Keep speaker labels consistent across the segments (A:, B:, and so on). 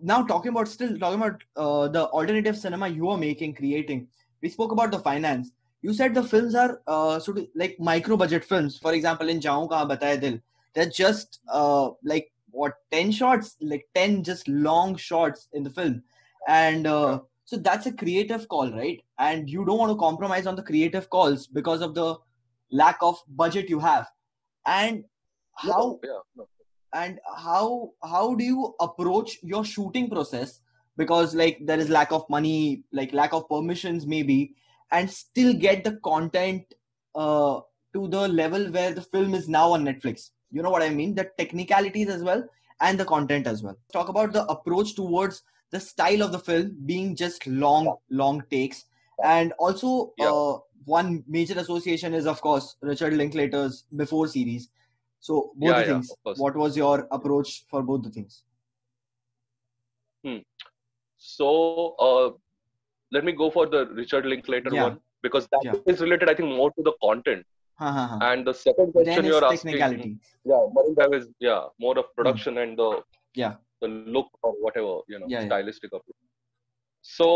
A: now talking about the alternative cinema you are making, creating. We spoke about the finance. You said the films are sort of like micro budget films. For example, in Jaun Kahan Bataya Dil, they're just like what 10 shots, like 10 just long shots in the film, and
B: Yeah.
A: so that's a creative call, right? And you don't want to compromise on the creative calls because of the lack of budget you have. And
B: No,
A: how
B: yeah, no.
A: and how do you approach your shooting process, because like there is lack of money, like lack of permissions maybe, and still get the content uh, to the level where the film is now on Netflix? You know what I mean, the technicalities as well and the content as well. Talk about the approach towards the style of the film being just long takes. And also
B: Yeah,
A: one major association is of course Richard Linklater's Before series. So both
B: yeah,
A: the
B: yeah,
A: things.
B: of course.
A: What was your approach for both the things?
B: Hmm. So, let me go for the Richard Linklater
A: Yeah,
B: one because that
A: yeah.
B: is related, I think, more to the content.
A: Ha ha ha.
B: And the second
A: Then
B: question
A: it's
B: you're asking,
A: technicality.
B: yeah, Marine Drive is more of
A: Hmm.
B: production and
A: Yeah,
B: the look or whatever,
A: yeah, yeah.
B: stylistic approach. So,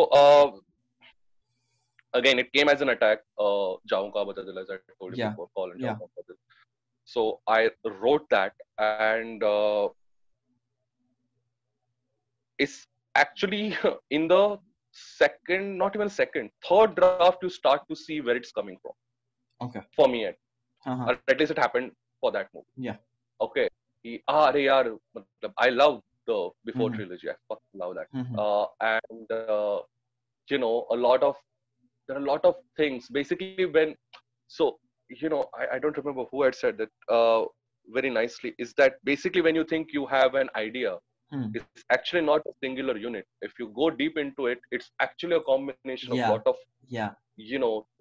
B: again, it came as an attack. Jaun Ka Badal, as I told you
A: Yeah,
B: before, Call and Jaun
A: yeah.
B: Ka Badal. So I wrote that, and it's actually in the second, not even second, third draft, you start to see where it's coming from.
A: Okay.
B: For me,
A: Ha ha.
B: or at least it happened for that movie.
A: Yeah.
B: Okay, अरे यार, मतलब, I love the Before
A: Mm-hmm.
B: trilogy. I fucking love that.
A: Mm-hmm.
B: And a lot of there are a lot of things. Basically, when so I don't remember who had said that very nicely. Is that basically when you think you have an idea,
A: Hmm.
B: it's actually not a singular unit. If you go deep into it, it's actually a combination of
A: Yeah.
B: lot of
A: Yeah.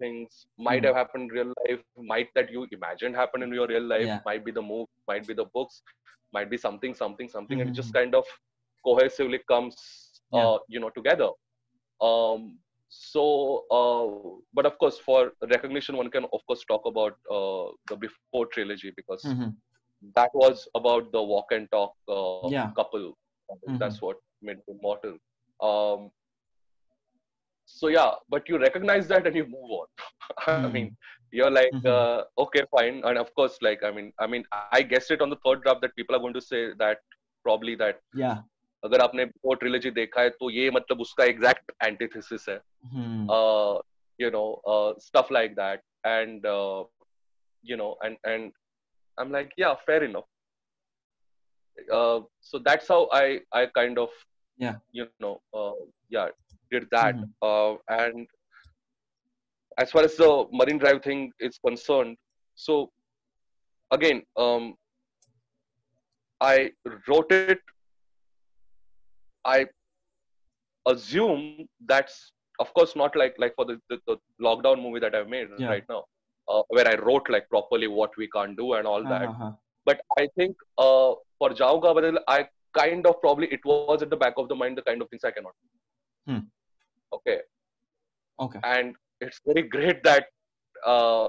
B: things might
A: Hmm.
B: have happened in real life, might that you imagined happen in your real life,
A: Yeah.
B: might be the move, might be the books, might be something, and it
A: Mm-hmm.
B: just kind of cohesively comes
A: Yeah.
B: together. um but of course, for recognition, one can of course talk about the Before trilogy, because
A: Mm-hmm.
B: that was about the walk and talk
A: Yeah.
B: couple.
A: Mm-hmm.
B: That's what made it immortal. um so yeah, but you recognize that and you move on. I mean,
A: Mm-hmm.
B: you're like,
A: Mm-hmm.
B: okay, fine. And of course, like, I mean, I guessed it on the third draft that people are going to say that probably that
A: Yeah.
B: अगर आपने Before trilogy देखा है तो ये मतलब उसका exact antithesis है.
A: Hmm.
B: Stuff like that. And and I'm like, yeah, fair enough. So that's how I kind of
A: Yeah.
B: yeah, did that.
A: Mm-hmm.
B: And as far as the Marine Drive thing is concerned, so again, I wrote it. I assume that's of course not like for the lockdown movie that I've made
A: Yeah.
B: right now, where I wrote like properly what we can't do and all
A: Ha
B: that.
A: ha ha.
B: But I think for Jaunga Badal, I kind of probably it was at the back of the mind the kind of things I cannot.
A: Hmm.
B: Okay,
A: Okay.
B: and it's very great that uh,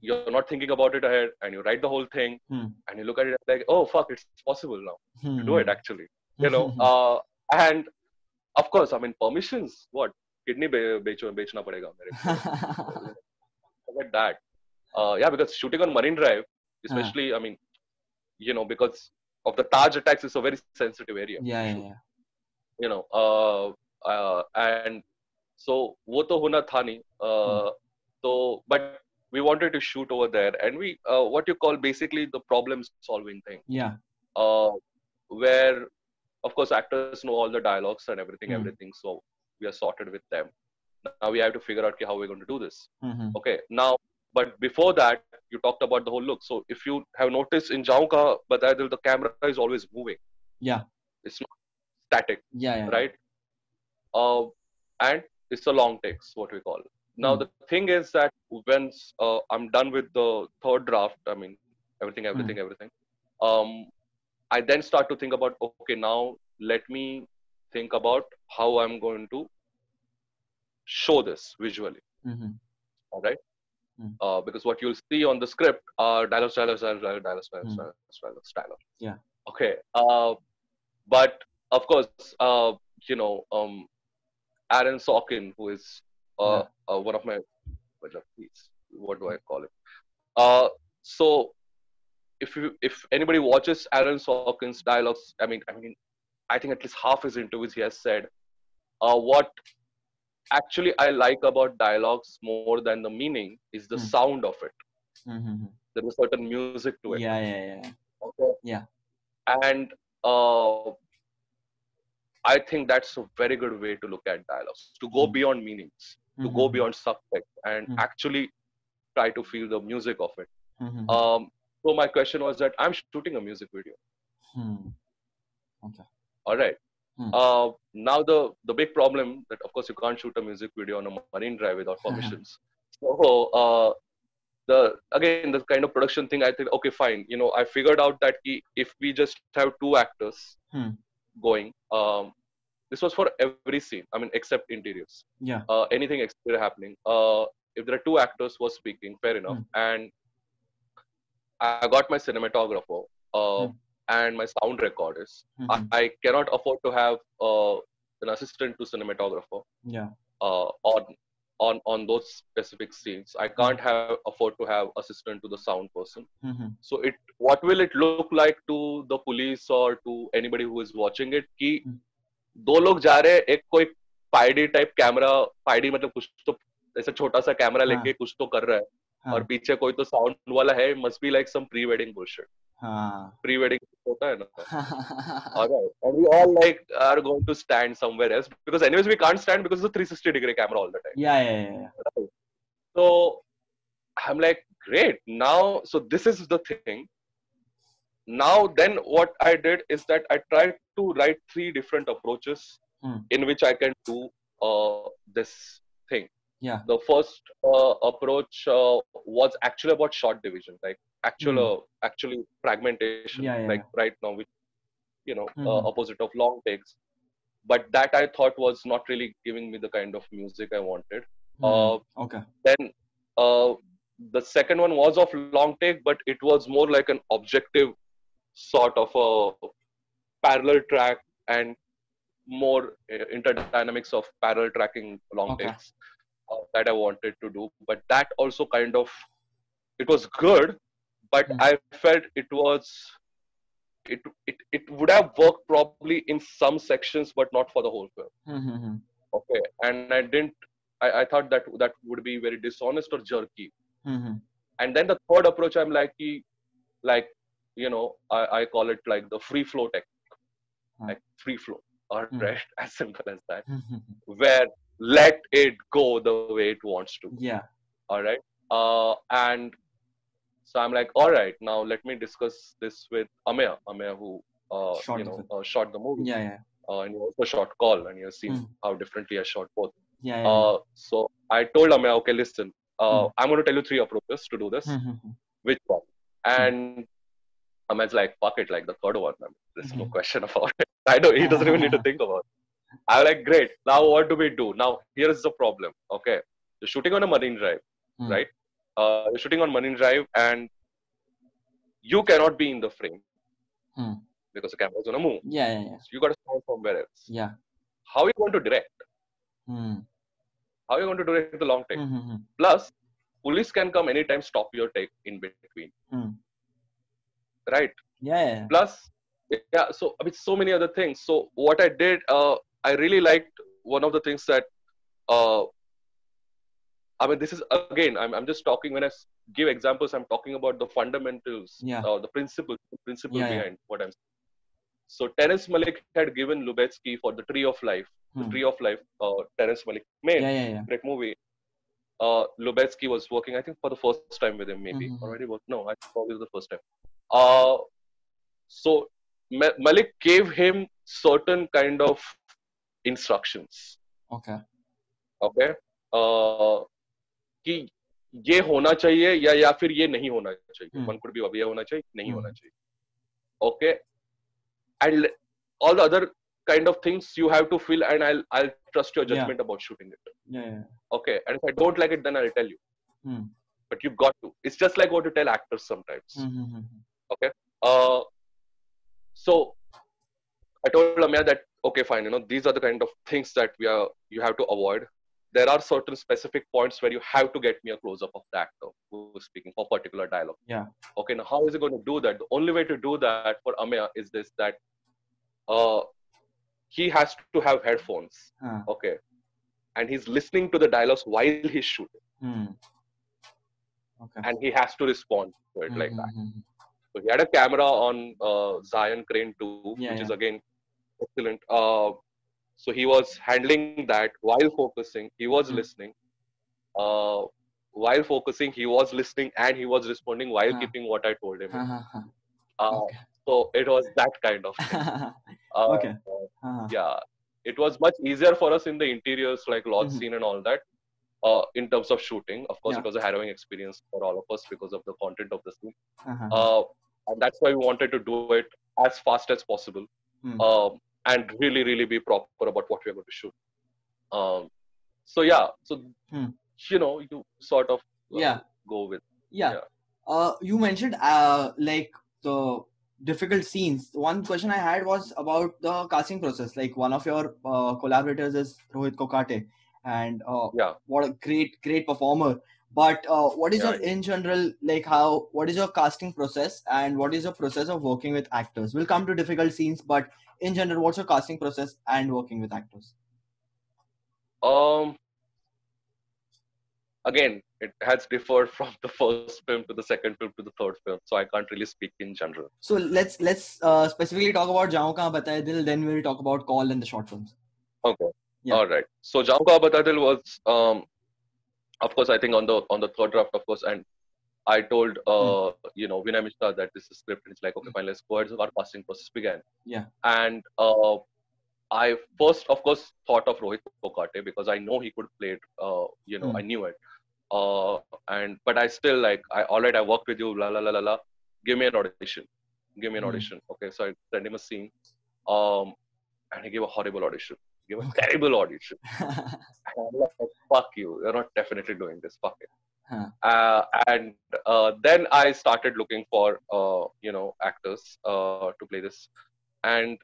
B: you're not thinking about it ahead and you write the whole thing
A: Hmm.
B: and you look at it like, oh fuck, it's possible now to do it
A: Hmm.
B: actually. And of course, I mean, permissions, what? Kidney बेचना पड़ेगा मेरे को. Forget that. Yeah, because shooting on Marine Drive,
A: Ha.
B: especially, I mean, because of the Taj attacks, is a very sensitive area
A: Yeah.
B: to
A: Yeah.
B: shoot.
A: Yeah.
B: And so वो तो होना था नहीं.
A: Hmm.
B: So, but we wanted to shoot over there, and we what you call basically the problem solving thing,
A: Yeah.
B: uh, where of course actors know all the dialogues and
A: Hmm.
B: everything, so we are sorted with them. Now we have to figure out how we're going to do this.
A: Mm-hmm.
B: Okay, now, but before that, you talked about the whole look. So if you have noticed in Jaun Ka Bataya Dil, the camera is always moving.
A: Yeah.
B: It's not static,
A: Yeah. Yeah. Yeah.
B: right? Uh, and it's a long takes, what we call. Now
A: Hmm.
B: the thing is that when I'm done with the third draft, I mean
A: Hmm.
B: everything. Um, I then start to think about, okay, now let me think about how I'm going to show this visually.
A: Mm-hmm.
B: All right.
A: Hmm.
B: Because what you'll see on the script are dialogue.
A: Hmm.
B: Okay.
A: Yeah.
B: But of course, you know, Aaron Sorkin, who is one of my, what do I call it? Uh, so if anybody watches Aaron Sorkin's dialogues, I think at least half his interviews he has said, what actually I like about dialogues more than the meaning is the
A: Hmm.
B: sound of it.
A: Mm-hmm.
B: There is certain music to it.
A: Yeah.
B: Okay.
A: Yeah.
B: And uh, I think that's a very good way to look at dialogues, to go beyond meanings, to go
A: Mm-hmm.
B: beyond subtext, and actually try to feel the music of it.
A: Mm-hmm.
B: So my question was that I'm shooting a music video.
A: Okay.
B: All right.
A: Hmm.
B: Now the big problem that of course you can't shoot a music video on a marine drive without permissions. So the kind of production thing, I think, okay, fine. You know, I figured out that if we just have two actors going, this was for every scene. I mean, except interiors.
A: Yeah.
B: Anything exterior happening. If there are two actors who are speaking, fair enough. And I got my cinematographer and my sound recorders. I cannot afford to have an assistant to cinematographer.
A: Yeah.
B: On those specific scenes, I can't have afford to have assistant to the sound person. So what will it look like to the police or to anybody who is watching it? कि दो लोग जा रहे हैं, एक कोई pi d type camera, pi d मतलब कुछ तो ऐसा छोटा सा कैमरा लेके कुछ तो कर रहा है, और पीछे कोई तो साउंड वाला है, must be like some pre-wedding bullshit. Pre-wedding होता है ना. Alright, and we all like are going to stand somewhere else because anyways we can't stand because it's a 360-degree camera all the time.
A: Yeah.
B: Right. So I'm like, great. Now, so this is the thing. Now, then what I did is that I tried to write 3 different approaches in which I can do this thing.
A: Yeah.
B: The first approach was actually about shot division, like actually fragmentation, like right now, which opposite of long takes. But that I thought was not really giving me the kind of music I wanted.
A: Okay.
B: Then the second one was of long take, but it was more like an objective sort of a parallel track and more interdynamics of parallel tracking long takes that I wanted to do. But that also kind of, it was good, but I felt it would have worked probably in some sections, but not for the whole film. Okay, and I thought that would be very dishonest or jerky. And then the third approach, I'm like, I call it like the free flow technique, like free flow. All right, as simple as that. Where let it go the way it wants to.
A: Yeah.
B: All right. And so I'm like, all right, now let me discuss this with Ameya, who shot the movie.
A: Yeah.
B: And he also shot Call, and you've seen how differently I shot both.
A: Yeah.
B: So I told Ameya, okay, listen, I'm going to tell you 3 approaches to do this. Which one? And Ameya's like, fuck it, like the third one. There's no question about it. I know he doesn't even need to think about it. I'm like, great. Now what do we do? Now here is the problem. Okay, you're shooting on a marine drive, right? You're shooting on marine drive, and you cannot be in the frame because the camera is gonna move.
A: Yeah.
B: So you got to start somewhere else.
A: Yeah.
B: How are you going to direct? How are you going to direct the long take? Plus, police can come anytime, stop your take in between. Right?
A: Yeah.
B: Plus, so I mean, so many other things. So what I did, I really liked one of the things that, I mean, this is again, I'm just talking, when I give examples, I'm talking about the fundamentals, the principle behind what I'm saying. So Terrence Malick had given Lubezki for The Tree of Life, Terrence Malick made, great movie. Lubezki was working, I think, for the first time with him, maybe. Already worked? No, I think probably the first time. So Malick gave him certain kind of instructions.
A: Okay.
B: कि ये होना चाहिए या फिर ये नहीं होना चाहिए. One could be ये होना चाहिए, नहीं होना चाहिए. Okay. And all the other kind of things you have to feel, and I'll trust your judgment about shooting it.
A: Yeah.
B: Okay. And if I don't like it, then I'll tell you. But you've got to. It's just like what you tell actors sometimes. Okay. So I told Lamya that, okay, fine, these are the kind of things that you have to avoid. There are certain specific points where you have to get me a close up of the actor who is speaking for particular dialogue.
A: Yeah.
B: Okay, now how is he going to do that? The only way to do that for Amya is this, that uh, he has to have headphones. Okay, and he's listening to the dialogues while he's shooting.
A: Okay.
B: And he has to respond to it like that. So he had a camera on Zion Crane 2, which is again excellent. So he was handling that while focusing. He was listening. While focusing, he was listening and he was responding while keeping what I told him.
A: Okay.
B: So it was that kind of thing.
A: Okay.
B: Yeah, it was much easier for us in the interiors, like lodge scene and all that. In terms of shooting, of course, it was a harrowing experience for all of us because of the content of the scene. And that's why we wanted to do it as fast as possible, and really, really be proper about what we're going to shoot. So yeah, so you sort of go with.
A: You mentioned like the difficult scenes. One question I had was about the casting process. Like one of your collaborators is Rohit Kokate, and what a great performer. But what is your in general, like what is your casting process and what is your process of working with actors? We'll come to difficult scenes, but in general, what's your casting process and working with actors?
B: Again, it has differed from the first film to the second film to the third film, so I can't really speak in general.
A: So let's specifically talk about Jaun Kahan Bataye Dil, then we'll talk about Call and the short films.
B: Okay. Yeah. All right. So Jaun Kahan Bataye Dil was, of course, I think on the third draft, of course, and I told Vinay Mishra that this is script, and it's like, okay, fine, let's go ahead. So our casting process began.
A: Yeah.
B: And I first, of course, thought of Rohit Kokate because I know he could play it. I knew it. But I still all right, I worked with you, la la la la la. Give me an audition. Okay, so I sent him a scene, and he gave a horrible audition. He gave a terrible audition. And I'm like, fuck you. You're not definitely doing this. Fuck it. And then I started looking for actors to play this, and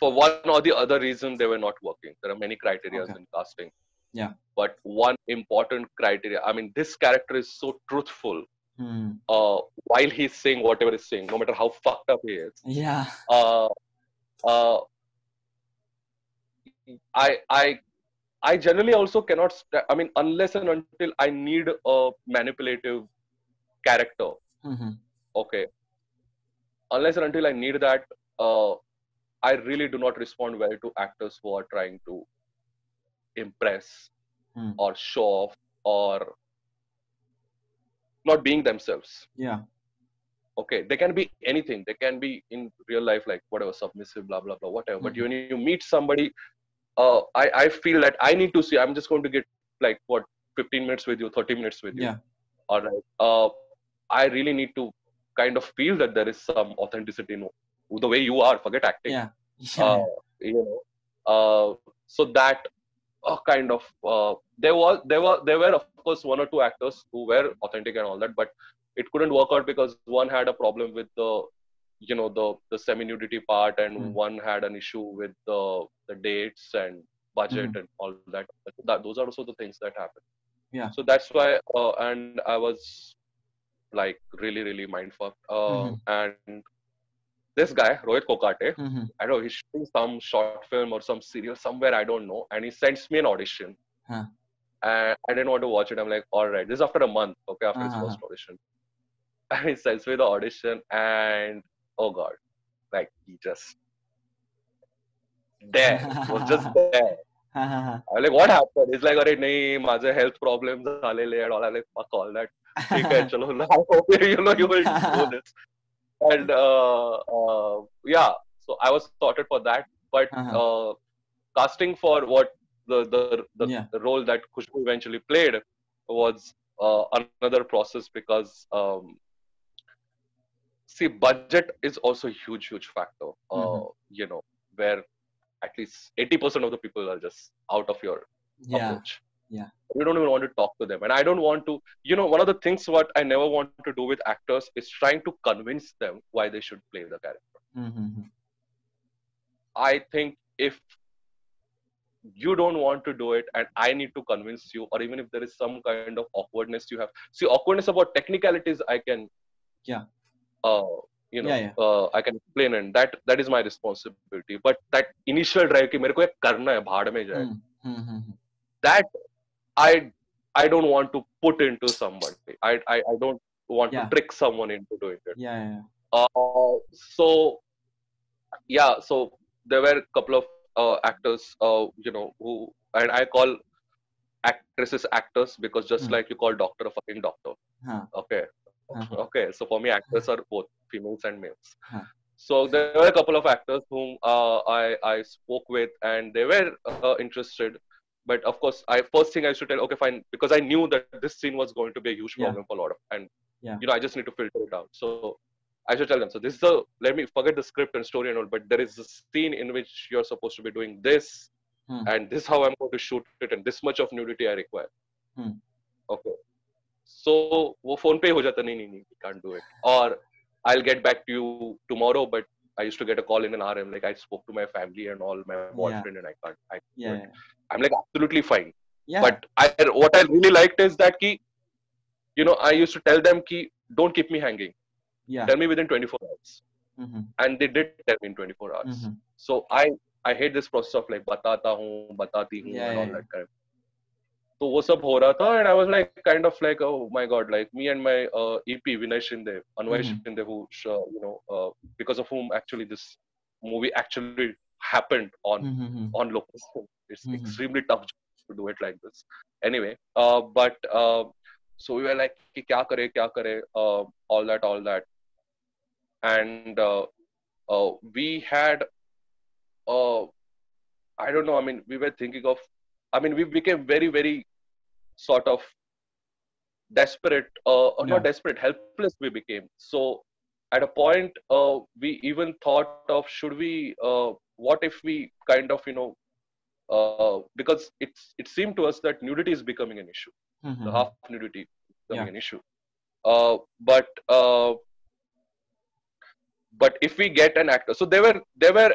B: for one or the other reason they were not working. There are many criteria in casting.
A: Yeah.
B: But one important criteria, I mean, this character is so truthful while he's saying whatever he's saying, no matter how fucked up he is.
A: Yeah.
B: I generally also cannot, unless and until I need a manipulative character. Okay. Unless and until I need that, I really do not respond well to actors who are trying to impress or show off or not being themselves.
A: Yeah.
B: Okay. They can be anything. They can be in real life, like whatever, submissive, blah, blah, blah, whatever. But when you meet somebody, I feel that I need to see, I'm just going to get 15 minutes with you, 30 minutes with you.
A: Yeah.
B: All right. I really need to kind of feel that there is some authenticity in the way you are. Forget acting.
A: Yeah.
B: So that kind of there were of course one or two actors who were authentic and all that, but it couldn't work out because one had a problem with the semi-nudity part, and one had an issue with the dates and budget and all that. Those are also the things that happen.
A: Yeah.
B: So that's why and I was really, really mindfucked. And this guy, Rohit Kokate, I don't know, he's shooting some short film or some serial somewhere, I don't know. And he sends me an audition. And I didn't want to watch it. I'm like, all right, this is after a month, okay, after his first audition. And he sends me the audition, and oh God, he just was just there. I'm like, what happened? He's like, alright, nahi, maze health problems zalele and all. I'm like, fuck all that. Okay, chalo, I hope you will do this. And yeah, so I was sorted for that. But casting for what the role that Khushbu eventually played was another process, because budget is also a huge factor. Where at least 80% of the people are just out of your approach.
A: Yeah.
B: You don't even want to talk to them. And I don't want to, one of the things what I never want to do with actors is trying to convince them why they should play the character. I think if you don't want to do it and I need to convince you, or even if there is some kind of awkwardness you have. See, awkwardness about technicalities, I can,
A: Yeah.
B: uh,
A: Yeah.
B: I can explain, and that is my responsibility. But that initial drive कि मेरे को ये करना है, भाड़ में जाए, that I I don't want to put into somebody. I don't want to
A: Yeah.
B: trick someone into doing it.
A: Yeah.
B: So yeah, so there were a couple of actors, who, and I call actresses actors because just like you call doctor a fucking doctor.
A: Huh.
B: Okay. Okay. So for me, actors are both females and males.
A: Huh.
B: So there were a couple of actors whom I spoke with, and they were interested. But of course, first thing I should tell, okay, fine, because I knew that this scene was going to be a huge problem for a lot of, and I just need to filter it out. So I should tell them. So this is let me forget the script and story and all, but there is a scene in which you're supposed to be doing this, and this is how I'm going to shoot it, and this much of nudity I require. Okay. So वो phone पे हो जाता, नहीं, can't do it, or I'll get back to you tomorrow, but I used to get a call in an hour. I'm like, I spoke to my family and all, my boyfriend, and I can't. Do it. I'm like, absolutely fine. Yeah. But what I really liked is that I used to tell them don't keep me hanging. Yeah. Tell me within 24 hours. And they did tell me in 24 hours. So I hate this process of like batata hoon, batati hoon, and all that kind of. So वो सब हो रहा था, and I was like kind of like, oh my god, like me and my EP Vinay Shinde, Anvay Shinde, who because of whom actually this movie actually happened on location. It's extremely tough to do it like this. Anyway, but so we were like, कि क्या करे, all that, and we had, I don't know. I mean, we were thinking of. I mean, we became very, very sort of desperate, or not desperate, helpless we became. So at a point, we even thought of, should we, what if we kind of, because it seemed to us that nudity is becoming an issue. The half nudity is becoming an issue. But if we get an actor, so there were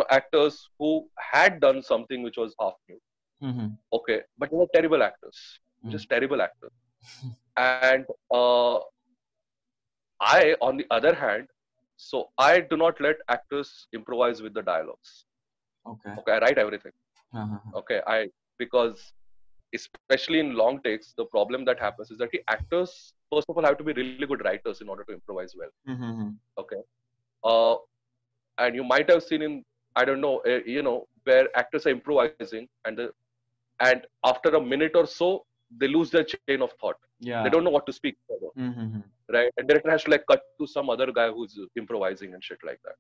B: actors who had done something which was half nude. Okay, but they were terrible actors, just terrible actors. And I, on the other hand, so I do not let actors improvise with the dialogues. Okay, I write everything. Okay, because especially in long takes, the problem that happens is that the actors, first of all, have to be really good writers in order to improvise well. Okay, and you might have seen in, I don't know, where actors are improvising, and after a minute or so, they lose their chain of thought. Yeah. They don't know what to speak further. Right? And director has to like cut to some other guy who's improvising and shit like that.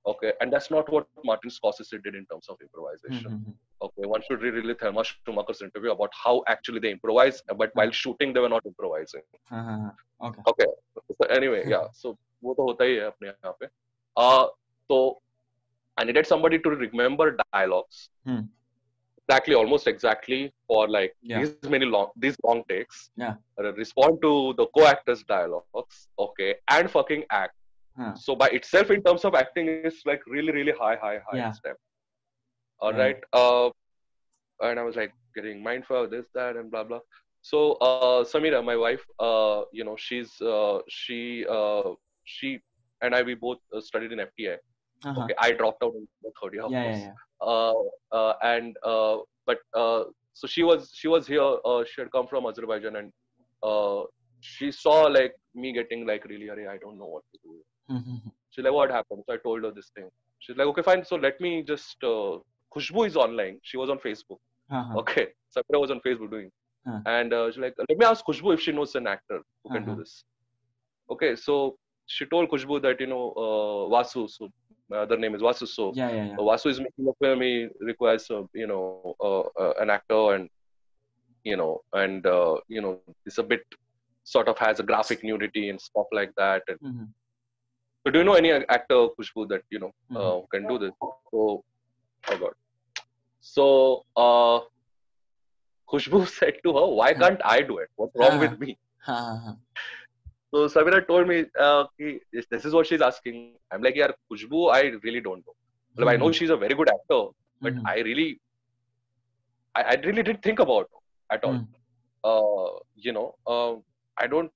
B: Okay. And that's not what Martin Scorsese did in terms of improvisation. Okay. One should read really Thelma Schumacher's interview about how actually they improvise, but while shooting, they were not improvising. Okay. So anyway, yeah. So वो तो होता ही है अपने यहाँ पे. So I needed somebody to remember dialogues. Almost exactly for like these long takes. Yeah. Respond to the co-actors' dialogues. Okay. And fucking act. So by itself, in terms of acting, is like really, really high step. All right. And I was like getting mindful, this, that, and blah blah. So Samira, my wife, she and I, we both studied in FTI. Okay, I dropped out in the third year, of course. But so she was here. She had come from Azerbaijan, and she saw like me getting like really, I don't know what to do. She's like, what happened? So I told her this thing. She's like, okay, fine. So let me just. Khushbu is online. She was on Facebook. Okay, Samira was on Facebook doing, and she's like, let me ask Khushbu if she knows an actor who can do this. Okay, so she told Khushbu that Vasu. So my other name is Vasu. So Vasu is making a film. He requires an actor, and it's a bit sort of has a graphic nudity and stuff like that. And so do you know any actor, Khushbu, that who can do this? So oh god. So Khushbu said to her, why can't I do it? What's wrong with me? So Samira told me, this is what she's asking. I'm like, yeah, Khushbu, I really don't know. Like, I know she's a very good actor, but
A: Mhm.
B: I really didn't think about her at all. You know, I don't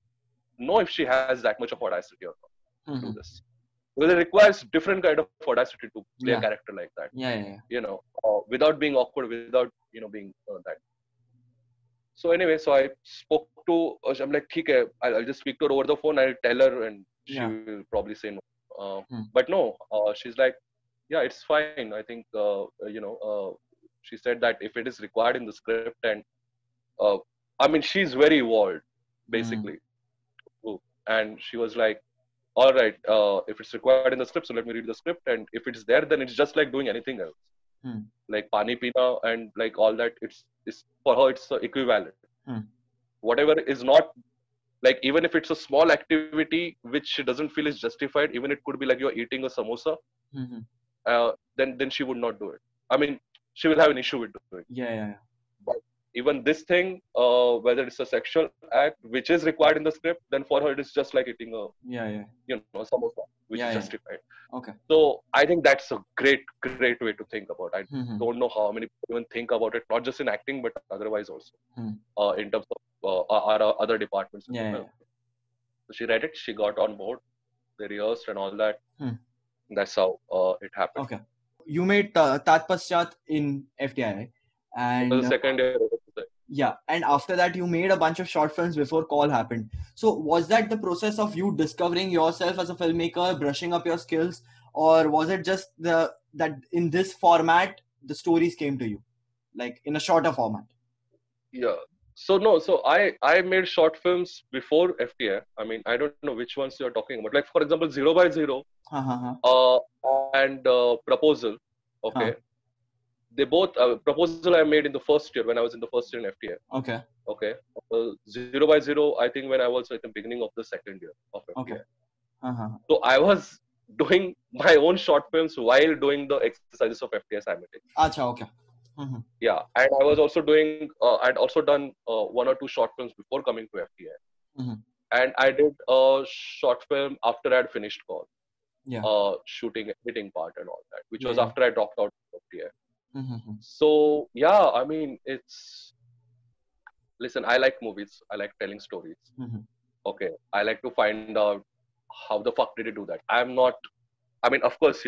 B: know if she has that much of audacity or not to do
A: Mhm.
B: this. Because it requires different kind of audacity to play a
A: Yeah.
B: character like that.
A: Yeah. Yeah.
B: You know, without being awkward, without being that. So anyway, so I spoke to. I'm like, okay, I'll just speak to her over the phone. I'll tell her, and she
A: Yeah.
B: will probably say no.
A: Hmm.
B: But no, she's like, yeah, it's fine. I think she said that if it is required in the script, and uh, I mean, she's very evolved,
A: Hmm.
B: basically, and she was like, all right, if it's required in the script, so let me read the script, and if it's there, then it's just like doing anything else,
A: Hmm.
B: like pani pina and like all that. It's for her, it's equivalent.
A: Hmm.
B: Whatever is not, like, even if it's a small activity which she doesn't feel is justified, even it could be like you're eating a samosa,
A: Hmm.
B: then she would not do it. I mean, she will have an issue with doing it.
A: Yeah. Yeah.
B: But even this thing, whether it's a sexual act which is required in the script, then for her it is just like eating a
A: Yeah. Yeah.
B: samosa, which
A: Yeah.
B: is
A: Yeah.
B: justified.
A: Okay.
B: So I think that's a great way to think about. I
A: Hmm.
B: don't know how many people even think about it, not just in acting but otherwise also,
A: Hmm.
B: in terms of our other departments in the
A: Yeah.
B: film.
A: Yeah.
B: So she read it, she got on board, they rehearsed and all that.
A: Hmm.
B: That's how it happened.
A: Okay. You made Tat Paschat in FTI, right?
B: It was
A: And
B: the second year.
A: yeah, and after that you made a bunch of short films before Call happened. So was that the process of you discovering yourself as a filmmaker, brushing up your skills, or was it just that in this format the stories came to you, like in a shorter format?
B: Yeah. So no, so I made short films before FTI. I mean, I don't know which ones you're talking about. Like for example, Zero by Zero,
A: Ha ha ha.
B: uh, and Proposal. Okay,
A: Ha.
B: they both Proposal I made in the first year when I was in the first year in FTI.
A: Okay.
B: Okay, Zero by Zero, I think when I was at the beginning of the second year of
A: Okay.
B: FTI.
A: Ha ha.
B: So I was doing my own short films while doing the exercises of FTI simultaneously.
A: Acha. Okay. Mm-hmm.
B: Yeah, and I was also doing. I'd also done one or two short films before coming to FTI,
A: Mm-hmm.
B: and I did a short film after I'd finished Call,
A: Yeah.
B: shooting, editing part, and all that, which
A: Yeah.
B: was
A: Yeah.
B: after I dropped out of FTI.
A: Mm-hmm.
B: So yeah, I mean, it's listen. I like movies. I like telling stories.
A: Mm-hmm.
B: Okay, I like to find out how the fuck did he do that. I'm not. I mean, of course,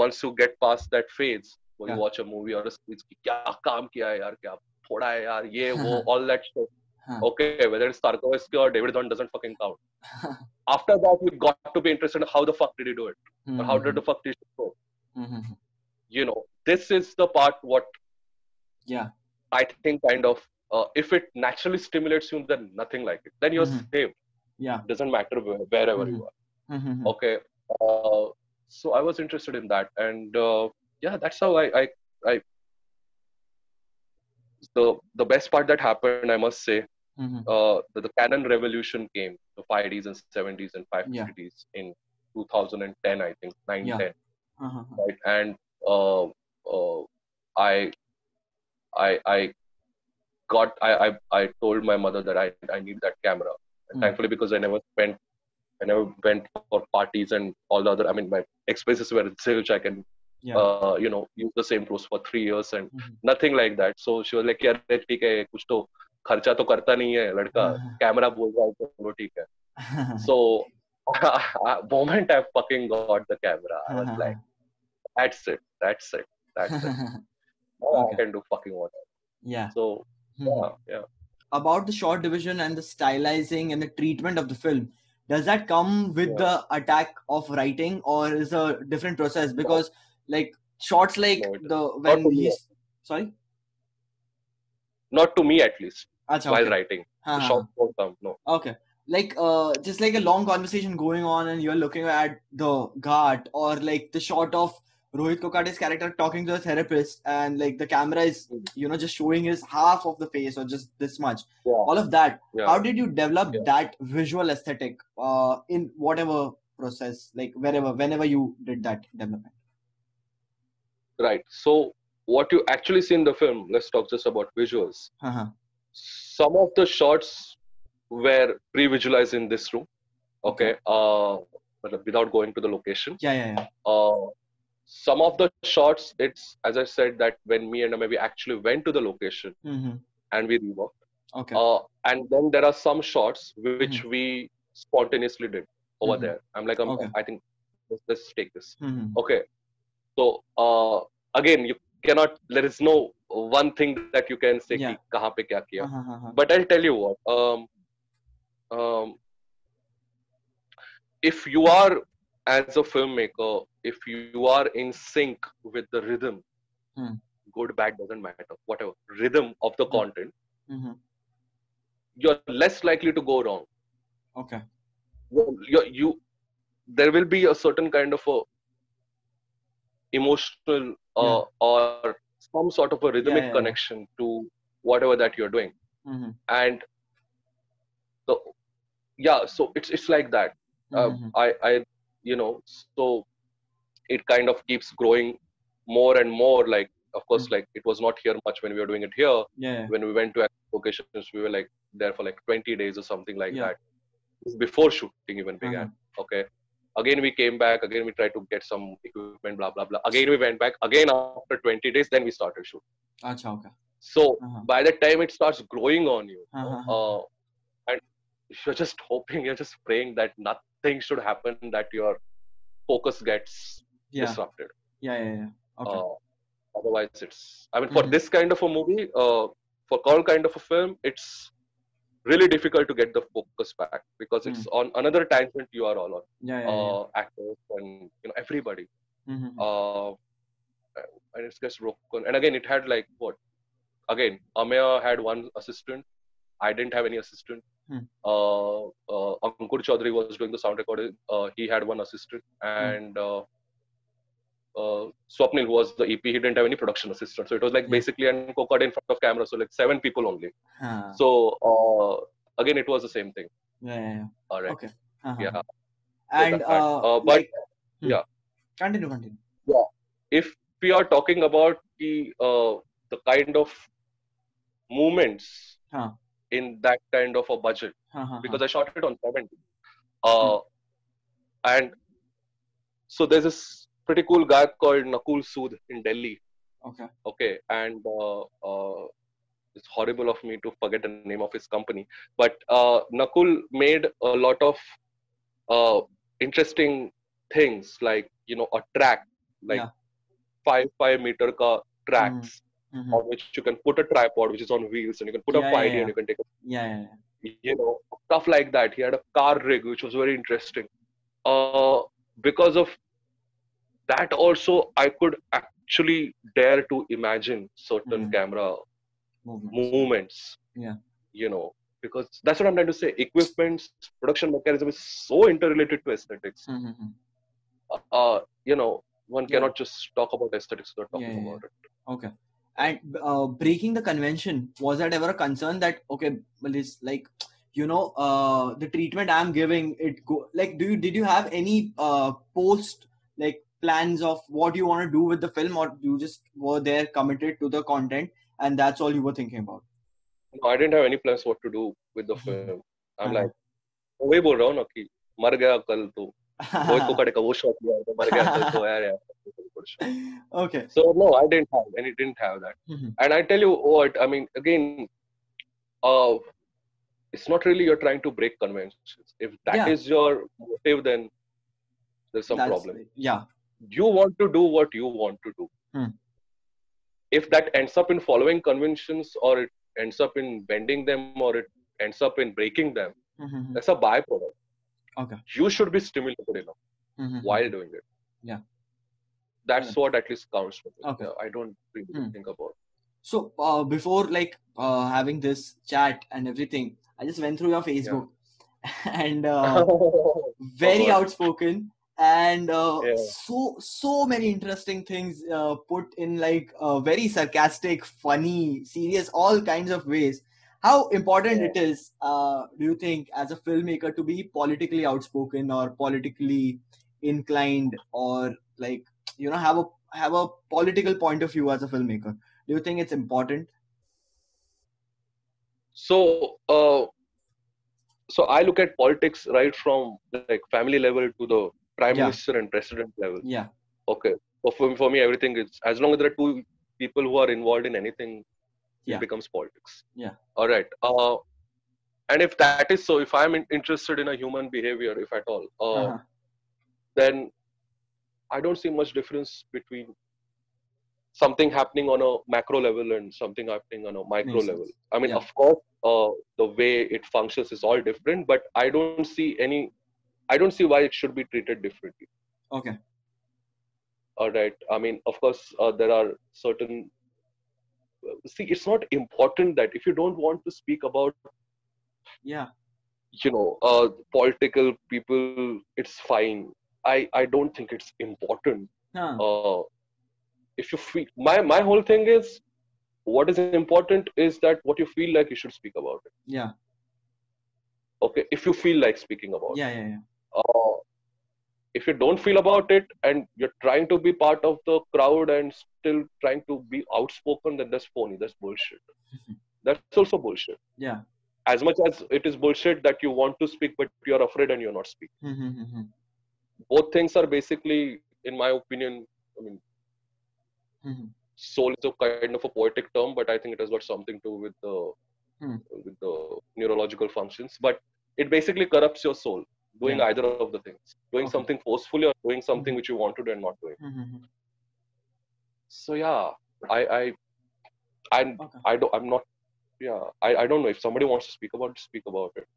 B: once you get past that phase where you
A: Yeah.
B: watch a movie or a series, कि क्या काम किया है यार, क्या थोड़ा है यार, ये वो,
A: Huh.
B: all that shit.
A: Huh.
B: Okay, whether it's Tarkovsky or David Dunn doesn't fucking count. After that, you got to be interested in how the fuck did he do it, or how did
A: Mm-hmm.
B: the fuck did he go.
A: Mm-hmm.
B: This is the part what
A: Yeah.
B: I think kind of, if it naturally stimulates you, then nothing like it. Then you're
A: Mm-hmm.
B: saved.
A: Yeah.
B: Doesn't matter wherever
A: Mm-hmm.
B: you are.
A: Mm-hmm.
B: Okay. Uh, so I was interested in that, and yeah, that's how I the best part that happened, I must say,
A: Mm-hmm.
B: the Canon revolution came, the 5Ds and 70s and
A: Yeah.
B: 550s in 2010, I think, 9,
A: Yeah.
B: 10,
A: Uh-huh.
B: right? And uh, uh, I, I got, I told my mother that I need that camera. And
A: Mm.
B: thankfully, because I never went for parties and all the other, I mean, my expenses were zilch. I can,
A: Yeah.
B: use the same clothes for 3 years and
A: Mm-hmm.
B: nothing like that. So she was like, यार ठीक है, कुछ तो खर्चा तो करता नहीं है लड़का, कैमरा बोल रहा है तो चलो ठीक है. So moment I fucking got the camera, I was like, that's it. Now I
A: Okay.
B: can do fucking whatever.
A: Yeah.
B: So
A: Mhm.
B: yeah.
A: About the short division and the stylizing and the treatment of the film, does that come with
B: Yeah.
A: the attack of writing, or is a different process?
B: No,
A: Because like shots like
B: no, it
A: the
B: isn't.
A: when he's sorry.
B: Not to me at least.
A: Acha,
B: While
A: okay.
B: writing,
A: Ha,
B: the
A: ha,
B: shots
A: ha.
B: won't come. No.
A: Okay. Like just like a long conversation going on and you're looking at the ghat, or like the shot of Rohit Kokate's character talking to a therapist and like the camera is just showing his half of the face or just this much.
B: Yeah.
A: All of that.
B: Yeah.
A: How did you develop
B: Yeah.
A: that visual aesthetic in whatever process, like whenever you did that development?
B: Right. So what you actually see in the film, let's talk just about visuals.
A: Uh-huh.
B: Some of the shots were pre-visualized in this room. Okay. But without going to the location.
A: Yeah.
B: Uh, some of the shots, it's as I said that when me and Ame we actually went to the location
A: Mm-hmm.
B: and we reworked.
A: Okay.
B: And then there are some shots which
A: Mm-hmm.
B: we spontaneously did over
A: Mm-hmm.
B: there. I'm like,
A: Okay.
B: I think let's take this.
A: Mm-hmm.
B: Okay. So again, you cannot. There is no one thing that you can say
A: Yeah.
B: कि कहाँ पे क्या किया.
A: Uh-huh.
B: But I'll tell you what. Um, if you are as a filmmaker, if you are in sync with the rhythm,
A: Hmm.
B: good bad doesn't matter. Whatever rhythm of the
A: Yeah.
B: content,
A: Mm-hmm.
B: you're less likely to go wrong.
A: Okay.
B: You there will be a certain kind of a emotional
A: Yeah.
B: or some sort of a rhythmic
A: Yeah.
B: connection to whatever that you're doing.
A: Mm-hmm.
B: And the yeah, so it's like that.
A: Mm-hmm.
B: I so it kind of keeps growing more and more. Like, of course, like it was not here much when we were doing it here.
A: Yeah.
B: When we went to locations, we were like there for like 20 days or something like
A: Yeah.
B: that. Before shooting even began.
A: Uh-huh.
B: Okay. Again, we came back. Again, we tried to get some equipment, blah, blah, blah. Again, we went back. Again, after 20 days, then we started shooting.
A: Acha, okay.
B: So,
A: Uh-huh.
B: by the time it starts growing on you,
A: Uh-huh.
B: and you're just hoping, you're just praying that nothing should happen, that your focus gets
A: Yeah.
B: disrupted.
A: Yeah. Okay.
B: Otherwise, I mean, for this kind of a movie, for all kind of a film, it's really difficult to get the focus back because it's on another tangent you are all on.
A: Yeah.
B: Actors and everybody.
A: Mm-hmm.
B: And it gets broken. And again, it had like what? Again, Ameya had one assistant. I didn't have any assistant. Ankur Chaudhary was doing the sound recording. He had one assistant. And Swapnil, who was the EP, he didn't have any production assistant. So it was like basically an co-card in front of camera. So like 7 people only. So again, it was the same thing.
A: Yeah.
B: All right.
A: Okay.
B: Yeah.
A: And
B: but
A: like,
B: yeah.
A: Continue.
B: Yeah. If we are talking about the kind of movements in that kind of a budget, because I shot it on 70. And so there's this pretty cool guy called Nakul Sood in Delhi. Okay. And it's horrible of me to forget the name of his company. But Nakul made a lot of interesting things, like, a track, like 5-meter tracks on which you can put a tripod, which is on wheels, and you can put a 5D and you can take stuff like that. He had a car rig, which was very interesting. Because of that also, I could actually dare to imagine certain camera movements. Because that's what I'm trying to say. Equipment's production mechanism is so interrelated to aesthetics. One cannot just talk about aesthetics without talking about it.
A: Okay. And breaking the convention, was that ever a concern that, okay, well, it's like, the treatment I'm giving, did you have any post, like, plans of what you want to do with the film, or you just were there committed to the content and that's all you were thinking about?
B: No, I didn't have any plans what to do with the film. I'm like, वही बोल रहा हूँ ना कि मर गया कल तो रोहित कोकाटे का वो शॉट लिया तो मर गया कल तो यार
A: Okay.
B: So no, I didn't have that. And I tell you what, I mean, again, it's not really you're trying to break conventions. If that is your motive, then there's some problem.
A: Yeah.
B: You want to do what you want to do. If that ends up in following conventions, or it ends up in bending them, or it ends up in breaking them, that's a byproduct.
A: Okay.
B: You should be stimulated enough while doing it.
A: Yeah.
B: That's what at least counts for me.
A: Okay.
B: I don't really think about it.
A: So before having this chat and everything, I just went through your Facebook and very outspoken, and so many interesting things put in, like very sarcastic, funny, serious, all kinds of ways. How important it is, do you think, as a filmmaker, to be politically outspoken or politically inclined, or like, have a political point of view as a filmmaker? Do you think it's important?
B: So I look at politics right from like family level to the prime minister and president level.
A: Yeah.
B: Okay. But for me, everything is, as long as there are two people who are involved in anything,
A: Yeah.
B: it becomes politics.
A: Yeah.
B: All right. And if that is so, if I'm interested in a human behavior, if at all, then I don't see much difference between something happening on a macro level and something happening on a micro
A: Makes
B: level.
A: sense.
B: I mean,
A: Yeah.
B: of course, the way it functions is all different, but I don't see why it should be treated differently.
A: Okay.
B: All right. I mean, of course, there are certain. See, it's not important that if you don't want to speak about,
A: Yeah.
B: political people, it's fine. I don't think it's important. Uh, if you feel, my whole thing is, what is important is that what you feel like, you should speak about it.
A: Yeah.
B: Okay, if you feel like speaking about
A: Yeah.
B: it.
A: Yeah. Yeah.
B: If you don't feel about it and you're trying to be part of the crowd and still trying to be outspoken, then that's phony. That's bullshit. That's also bullshit.
A: Yeah.
B: As much as it is bullshit that you want to speak but you're afraid and you're not speaking. Both things are basically, in my opinion, I mean, soul is a kind of a poetic term, but I think it has got something to do with the neurological functions. But it basically corrupts your soul, doing either of the things, doing something forcefully or doing something which you want to do and not doing. So yeah, I don't know if somebody wants to speak about it.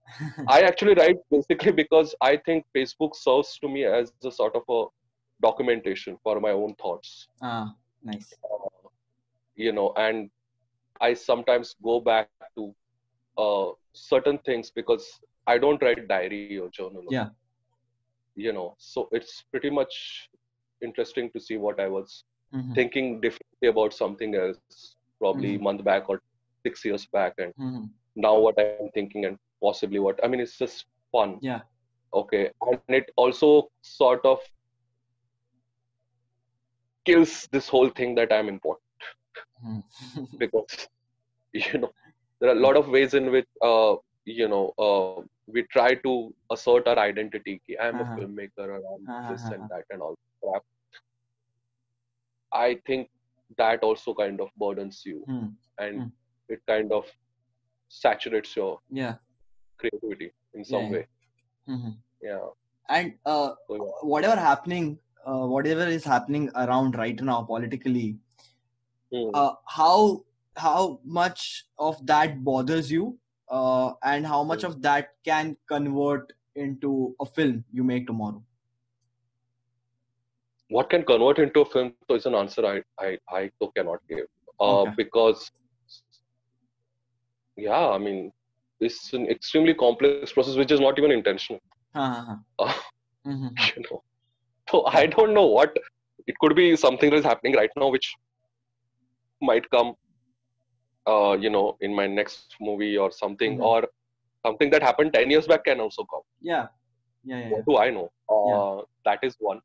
B: I actually write basically because I think Facebook serves to me as a sort of a documentation for my own thoughts.
A: Nice.
B: And I sometimes go back to certain things because I don't write diary or journal.
A: Yeah.
B: So it's pretty much interesting to see what I was thinking differently about something else, probably a month back or 6 years back, and now what I'm thinking and possibly what, I mean, it's just fun.
A: Yeah.
B: Okay. And it also sort of kills this whole thing that I'm important. Because, there are a lot of ways in which, we try to assert our identity. I'm a filmmaker or I'm this and that and all crap. I think that also kind of burdens you and it kind of saturates your creativity in some way. Yeah.
A: And whatever is happening around right now politically, how much of that bothers you, and how much of that can convert into a film you make tomorrow?
B: What can convert into a film is an answer I cannot give. Because, yeah, I mean, it's an extremely complex process which is not even intentional. So I don't know what it could be. Something that is happening right now which might come in my next movie or something, or something that happened 10 years back can also come. What do I know? That is one.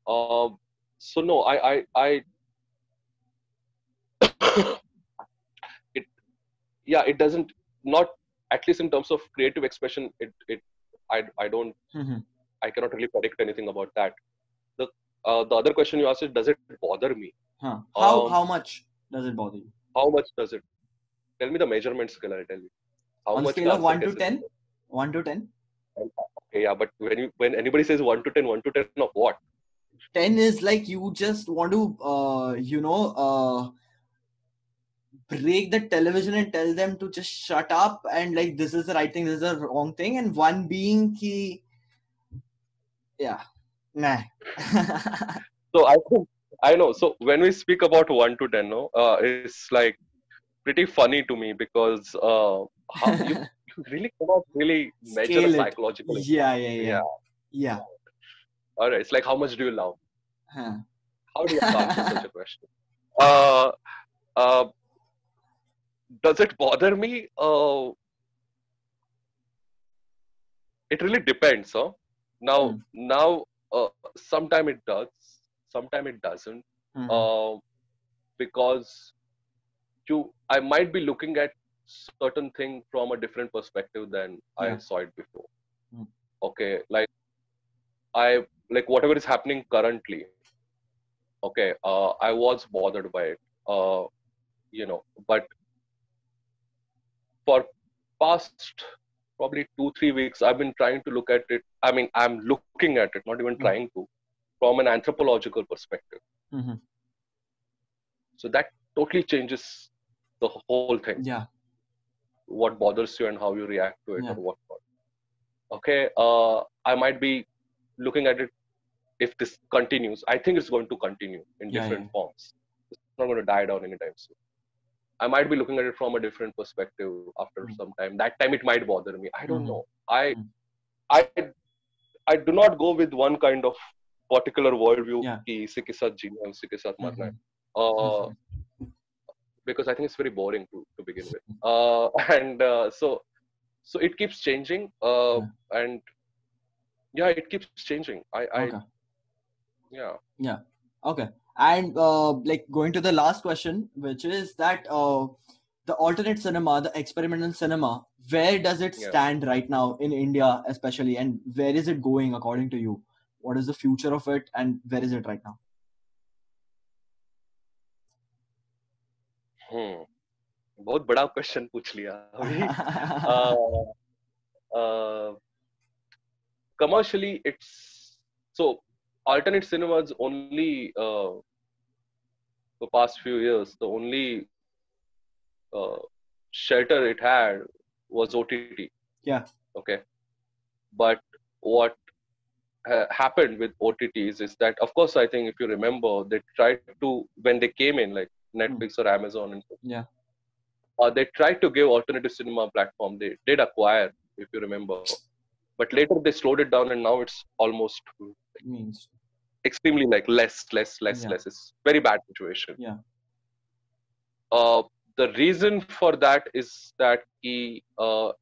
B: So no, I it doesn't, not at least in terms of creative expression, I don't I cannot really predict anything about that. The other question you asked is, does it bother me?
A: How much does it bother you?
B: How much does it? Tell me the measurement scale, I'll tell you. How
A: on
B: much
A: scale of 1 to 10? 1 to 10?
B: Okay, yeah, but when anybody says 1 to 10, 1 to 10 of what?
A: 10 is like you just want to, break the television and tell them to just shut up and like this is the right thing, this is the wrong thing, and 1 being key. Yeah. Nah.
B: So I know. So when we speak about 1 to 10, it's like pretty funny to me because how you really cannot really measure
A: Scale it.
B: psychologically.
A: Yeah.
B: All right, it's like, how much do you love? How do you answer such a question? Does it bother me? It really depends, huh? Now, sometime it does, sometime it doesn't, because I might be looking at certain thing from a different perspective than I saw it before. Okay, like whatever is happening currently, Okay, I was bothered by it. But for past probably 2-3 weeks, I've been trying to look at it. I mean, I'm looking at it, not even trying to, from an anthropological perspective.
A: Mm-hmm.
B: So that totally changes the whole thing.
A: Yeah.
B: What bothers you and how you react to it
A: Yeah.
B: or whatnot. Okay, I might be looking at it. If this continues, I think it's going to continue in different forms. It's not going to die down anytime soon. I might be looking at it from a different perspective after some time. That time it might bother me. I don't know. I do not go with one kind of particular worldview. कि इसी के साथ जीना है, इसी के साथ मरना है. Because I think it's very boring to begin with. And so it keeps changing. And yeah, it keeps changing.
A: Yeah. Okay. And like going to the last question, which is that the alternate cinema, the experimental cinema, where does it stand right now in India, especially, and where is it going according to you? What is the future of it, and where is it right now?
B: बहुत बड़ा question पूछ लिया अभी. Commercially, it's so alternate cinemas only the past few years. The only shelter it had was OTT.
A: Yeah.
B: Okay. But what happened with OTTs is that, of course, I think if you remember, they tried to, when they came in, like Netflix or Amazon, and they tried to give alternative cinema platform. They did acquire, if you remember, but later they slowed it down, and now it's almost extremely like less. It's very bad situation.
A: Yeah.
B: The reason for that is that the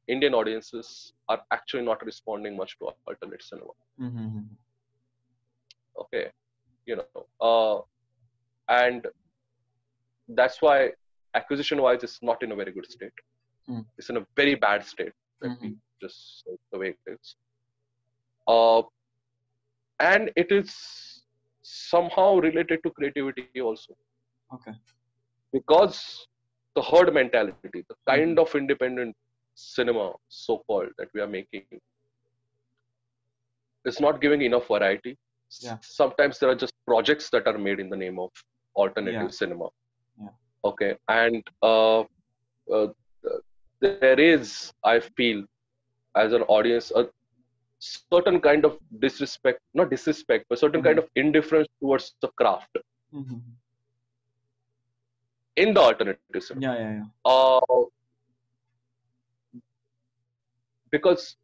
B: Indian audiences are actually not responding much to alternate cinema.
A: Mm-hmm.
B: Okay, and that's why acquisition-wise, it's not in a very good state. It's in a very bad state. Let me just say the way it is. And it is somehow related to creativity also.
A: Okay.
B: Because the herd mentality, the kind of independent cinema, so-called, that we are making, is not giving enough variety.
A: Yeah.
B: Sometimes there are just projects that are made in the name of alternative cinema.
A: Yeah.
B: Okay. And there is, I feel, as an audience, a certain kind of disrespect, not disrespect, but certain kind of indifference towards the craft. In the alternative cinema. Because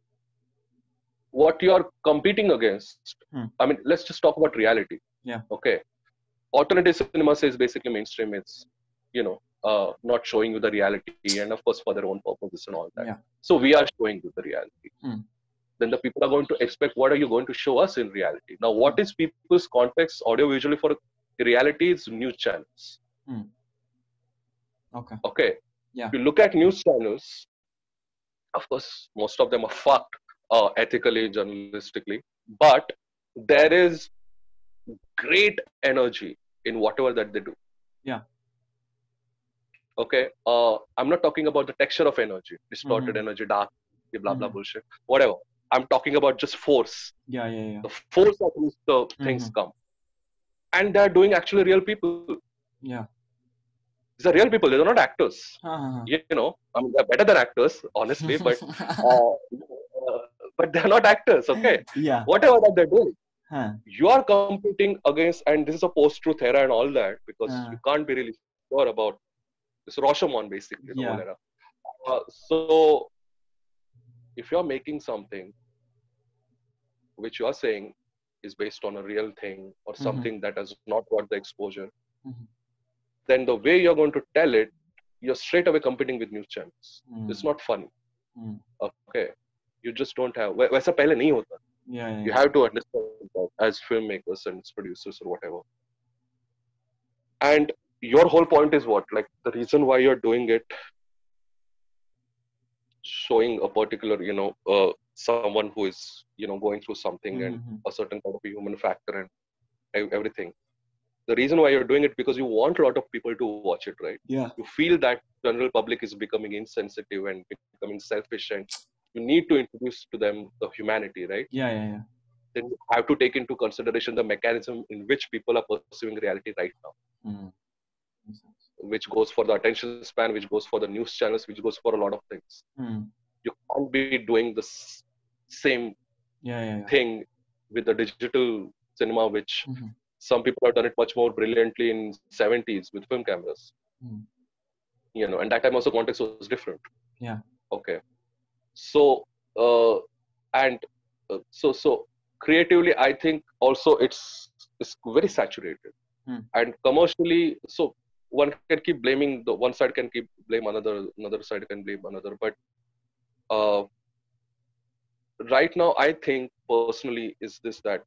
B: what you are competing against, I mean, let's just talk about reality.
A: Yeah.
B: Okay. Alternative cinema says basically mainstream, it's, not showing you the reality, and of course for their own purposes and all that.
A: Yeah.
B: So we are showing you the reality. Then the people are going to expect, what are you going to show us in reality? Now, what is people's context audio-visually for reality is news channels. Okay.
A: Yeah.
B: If you look at news channels, of course, most of them are fucked ethically, journalistically, but there is great energy in whatever that they do.
A: Yeah.
B: Okay. I'm not talking about the texture of energy, distorted energy, dark, blah, blah, bullshit, whatever. I'm talking about just force.
A: Yeah.
B: The force at which the things come. And they're doing actually real people.
A: Yeah.
B: These are real people. They're not actors.
A: Uh-huh.
B: I mean, they're better than actors, honestly, but they're not actors, okay?
A: Yeah.
B: Whatever that they're doing. You are competing against, and this is a post-truth era and all that, because you can't be really sure about this Rashomon, basically, the whole era. So, if you're making something which you are saying is based on a real thing or something that has not got the exposure, then the way you're going to tell it, you're straight away competing with news channels. It's not funny. Okay. You just don't have. वैसा पहले नहीं होता. You have to understand that as filmmakers and producers or whatever. And your whole point is what? Like the reason why you're doing it, showing a particular, someone who is, going through something and a certain kind of a human factor and everything. the reason why you're doing it because you want a lot of people to watch it, right?
A: Yeah.
B: You feel that general public is becoming insensitive and becoming selfish, and you need to introduce to them the humanity, right?
A: Yeah.
B: Then you have to take into consideration the mechanism in which people are pursuing reality right now,
A: Mm.
B: which goes for the attention span, which goes for the news channels, which goes for a lot of things.
A: Mm.
B: You can't be doing the same
A: Yeah.
B: thing with the digital cinema, which
A: Mm-hmm.
B: some people have done it much more brilliantly in 70s with film cameras.
A: Mm.
B: And that time also context was different.
A: Yeah.
B: Okay. So, and so creatively, I think also it's very saturated.
A: Mm.
B: And commercially, so one can keep blaming the one side, can keep blame another side can blame another. But right now, I think personally is that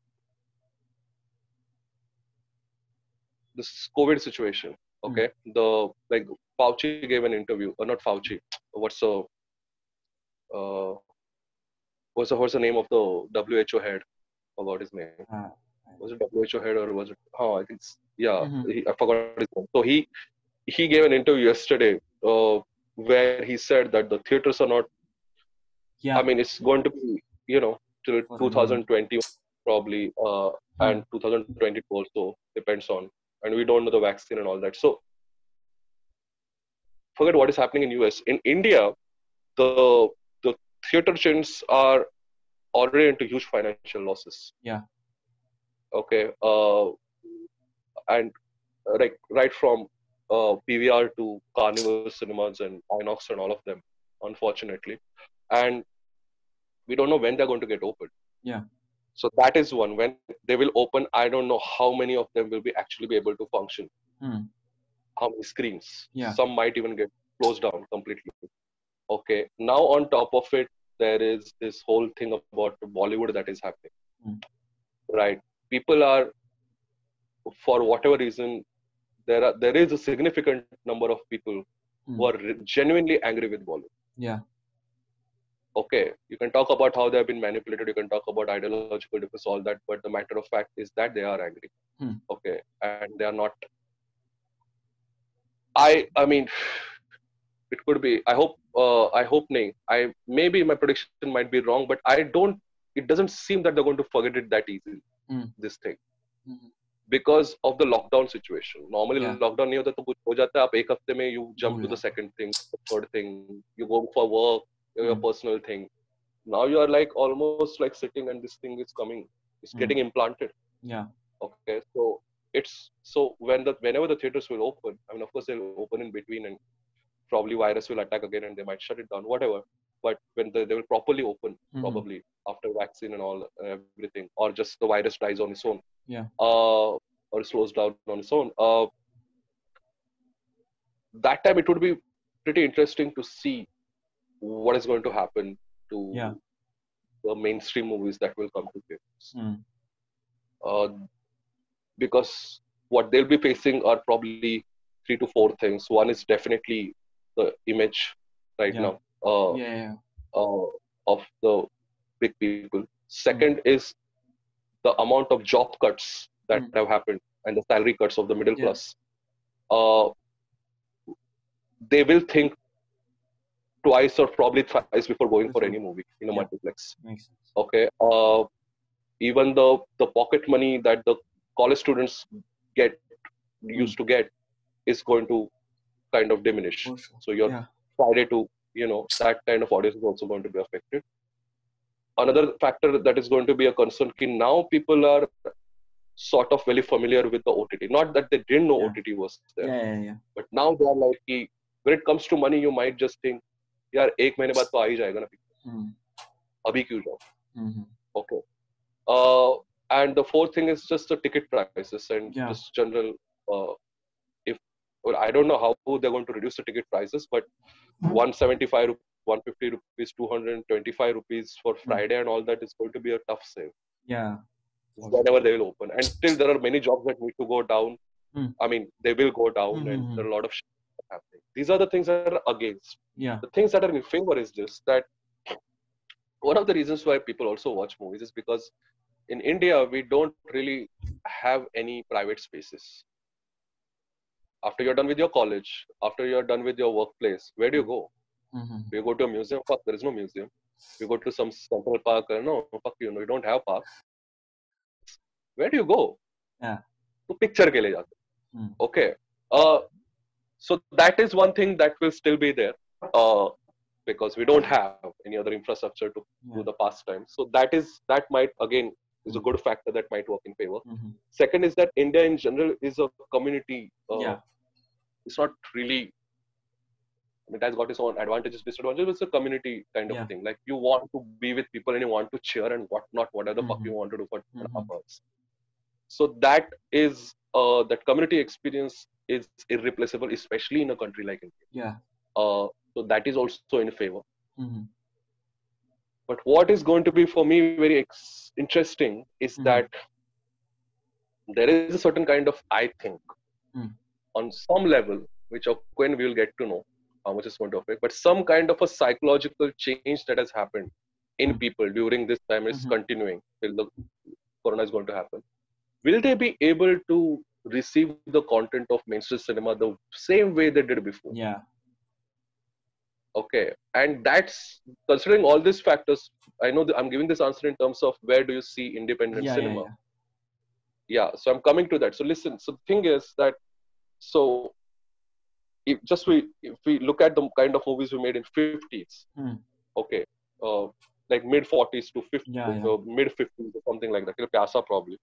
B: this COVID situation. Okay, the like Fauci gave an interview, or not Fauci. Uh, what's the name of the WHO head? About his name. Was it WHO head or was it? Oh, I think I forgot his name. So he gave an interview yesterday where he said that the theaters are not.
A: Yeah.
B: I mean, it's going to be till 2020 probably, and 2022 also depends on, and we don't know the vaccine and all that. So forget what is happening in US. In India, the theater chains are already into huge financial losses.
A: Yeah.
B: Okay. And like right from PVR to Carnival Cinemas and Inox and all of them, unfortunately. And we don't know when they're going to get open.
A: Yeah.
B: So that is one. When they will open, I don't know how many of them will be actually be able to function. How many screens?
A: Yeah.
B: Some might even get closed down completely. Okay. Now on top of it, there is this whole thing about Bollywood that is happening. Right. People are, for whatever reason, there is a significant number of people who are genuinely angry with Bollywood.
A: Yeah.
B: Okay, you can talk about how they have been manipulated, you can talk about ideological difference, all that, but the matter of fact is that they are angry. Okay, and they are not. I mean, it could be. I hope. Maybe my prediction might be wrong, but I don't. It doesn't seem that they're going to forget it that easily. This thing. Because of the lockdown situation. Normally, lockdown नहीं होता तो कुछ हो जाता है. आप एक हफ्ते में you jump to the second thing, the third thing. You go for work, your personal thing. Now you are like almost like sitting, and this thing is coming. It's getting implanted.
A: Yeah.
B: Okay. So whenever the theaters will open, I mean, of course they'll open in between, and probably virus will attack again, and they might shut it down, whatever. But when they will properly open, probably after vaccine and all everything, or just the virus dies on its own.
A: Yeah.
B: Or slows down on its own. That time it would be pretty interesting to see what is going to happen to the mainstream movies that will come to theaters. Because what they'll be facing are probably 3 to 4 things. One is definitely the image right now of the big people. Second is the amount of job cuts that have happened and the salary cuts of the middle class. They will think twice or probably thrice before going for any movie in a multiplex.
A: Makes sense.
B: Okay. Even the pocket money that the college students used to get is going to kind of diminish. So your Friday to that kind of audience is also going to be affected. Another factor that is going to be a concern is now people are sort of very familiar with the OTT. Not that they didn't know OTT was there. But now they are like, when it comes to money, you might just think, यार एक महीने बाद तो आ ही जाएगा ना picture, अभी क्यों जाओ? Okay. And the fourth thing is just the ticket prices and just general. I don't know how they're going to reduce the ticket prices, but 175, 150 rupees, 225 rupees for Friday and all that is going to be a tough sale.
A: Yeah.
B: Whenever they will open. And still there are many jobs that need to go down. I mean, they will go down and there are a lot of shit happening. These are the things that are against.
A: Yeah.
B: The things that are in favor is this, that one of the reasons why people also watch movies is because in India, we don't really have any private spaces. After you're done with your college, after you're done with your workplace, where do you go? Do you go to a museum? Fuck, there is no museum. You go to some central park? No, fuck you. No, you don't have park. Where do you go?
A: Yeah.
B: To picture ke liye jaate. Okay. So that is one thing that will still be there. Because we don't have any other infrastructure to do the pastime. So that might again is a good factor that might work in favor. Second is that India in general is a community. It's not really. It has got its own advantages, disadvantages. It's a community kind of thing. Like you want to be with people and you want to cheer and whatnot, whatever the fuck you want to do for 2.5 hours. So that is that community experience is irreplaceable, especially in a country like India. So that is also in favor. But what is going to be for me very interesting is that there is a certain kind of, I think, on some level, which when we will get to know how much is going to affect, but some kind of a psychological change that has happened in people during this time is continuing till the corona is going to happen. Will they be able to receive the content of mainstream cinema the same way they did before? Okay, and that's considering all these factors. I know that I'm giving this answer in terms of where do you see independent cinema. So I'm coming to that. So listen, so the thing is that, so if we look at the kind of movies we made in 50s, okay, like mid 40s to 50s, mid 50s or something like that, Pyasa probably.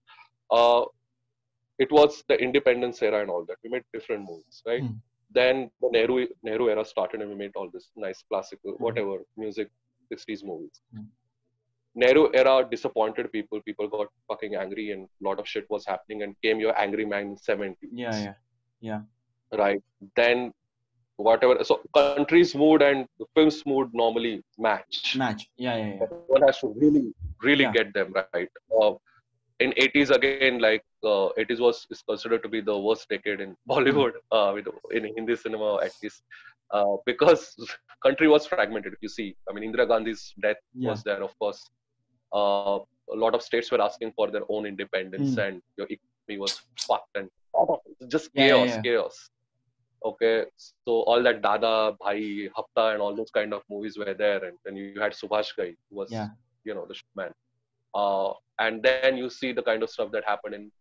B: It was the independence era and all that. We made different movies, right? Then the Nehru era started and we made all this nice classical, whatever, music, 60s movies. Nehru era disappointed people. People got fucking angry and a lot of shit was happening and came your Angry Man in 70s. Right. Then whatever. So countries' mood and the film's mood normally match. One has to really get them right. In 80s again, like 80s is considered to be the worst decade in Bollywood, in Hindi cinema at least, because country was fragmented. If you see, I mean, Indira Gandhi's death was there, of course. A lot of states were asking for their own independence, and your economy was fucked and just chaos. Okay, so all that Dada, Bhai, Hafta, and all those kind of movies were there, and then you had Subhash Ghai, who was the man. And then you see the kind of stuff that happened in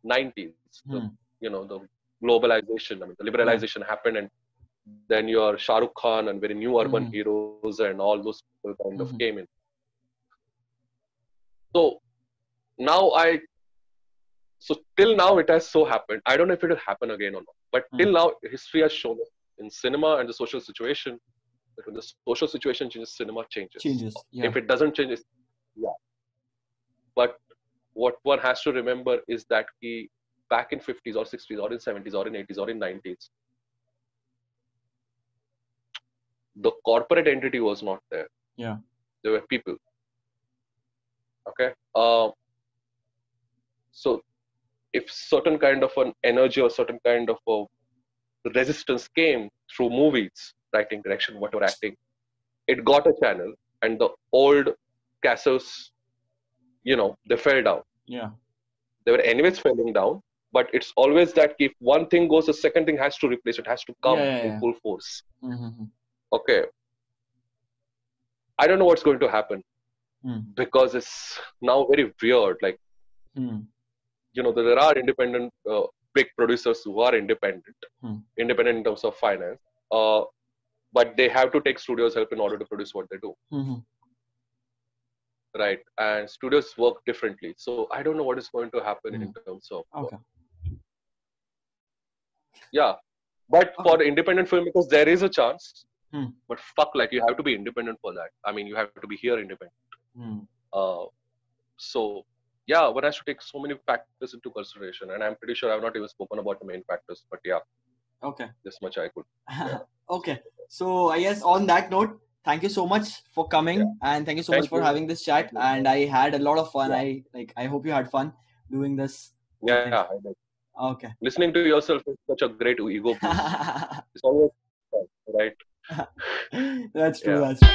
B: 90s. The globalization, I mean, the liberalization happened, and then your Shah Rukh Khan and very new urban heroes and all those people kind of came in. So now till now it has so happened. I don't know if it will happen again or not, but till now history has shown us in cinema and the social situation that when the social situation changes, cinema changes. If it doesn't change, But what one has to remember is that back in 50s or 60s or in 70s or in 80s or in 90s, the corporate entity was not there. There were people. Okay. So if certain kind of an energy or certain kind of a resistance came through movies, writing, direction, whatever, acting, it got a channel, and the old castles, they fell down. They were anyways falling down, but it's always that if one thing goes, the second thing has to replace it, has to come in full force. Okay. I don't know what's going to happen because it's now very weird. Like, there are independent big producers who are independent in terms of finance, but they have to take studios' help in order to produce what they do. Right, and studios work differently, so I don't know what is going to happen in terms of but for the independent filmmakers there is a chance, but fuck, like, you have to be independent for that. I mean, you have to be here independent. So one has to take so many factors into consideration, and I'm pretty sure I've not even spoken about the main factors, but this much I could.
A: Okay, so I guess on that note, thank you so much for coming, and thank you so much for having this chat. And I had a lot of fun. I hope you had fun doing this.
B: I did.
A: Okay.
B: Listening to yourself is such a great ego boost. It's always fun, right?
A: That's true. That's true.